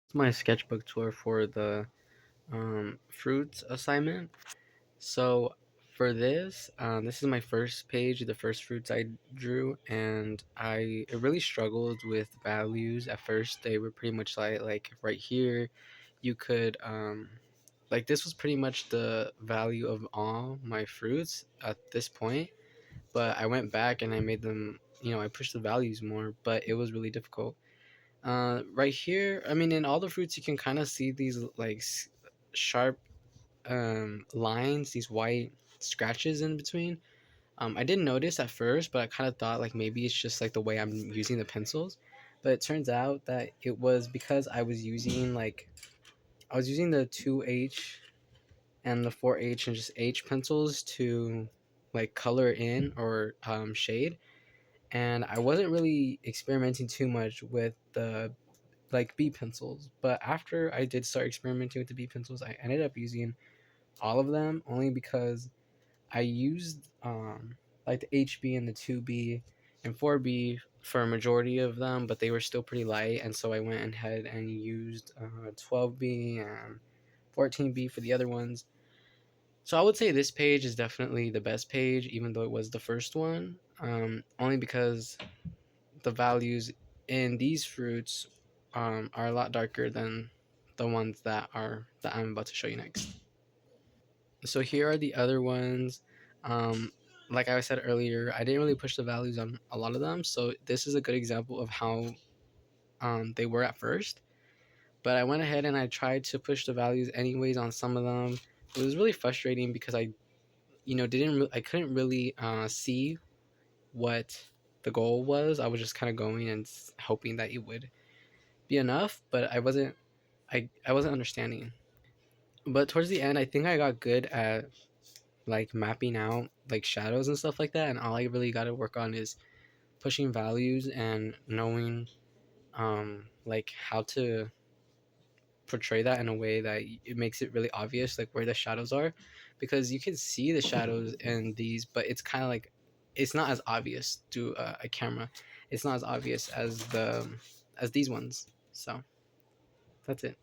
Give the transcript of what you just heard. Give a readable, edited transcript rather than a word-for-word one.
It's my sketchbook tour for the fruits assignment. So for this, this is my first page, the first fruits I drew, and I it really struggled with values at first. They were pretty much like right here, you could like this was pretty much the value of all my fruits at this point. But I went back and I made them, I pushed the values more, but it was really difficult. Right here, I mean, in all the fruits, you can kind of see these like sharp lines, these white scratches in between. I didn't notice at first, but I kind of thought like maybe it's just like the way I'm using the pencils. But it turns out that it was because I was using the 2H and the 4H and just H pencils to like color in or shade, and I wasn't really experimenting too much with the like B pencils. But after I did start experimenting with the B pencils, I ended up using all of them only because I used like the HB and the 2B and 4B for a majority of them, but they were still pretty light, and so I went ahead and used 12B and 14B for the other ones. So I would say this page is definitely the best page, even though it was the first one, only because the values in these fruits are a lot darker than the ones that I'm about to show you next. So here are the other ones. Um, like I said earlier, I didn't really push the values on a lot of them, so this is a good example of how they were at first. But I went ahead and I tried to push the values anyways on some of them. It was really frustrating because I couldn't really see what the goal was. I was just kind of going and hoping that it would be enough, but I wasn't understanding. But towards the end, I think I got good at like mapping out like shadows and stuff like that, and all I really got to work on is pushing values and knowing like how to portray that in a way that it makes it really obvious like where the shadows are, because you can see the shadows in these, but it's kind of like it's not as obvious to a camera. It's not as obvious as these ones. So that's it.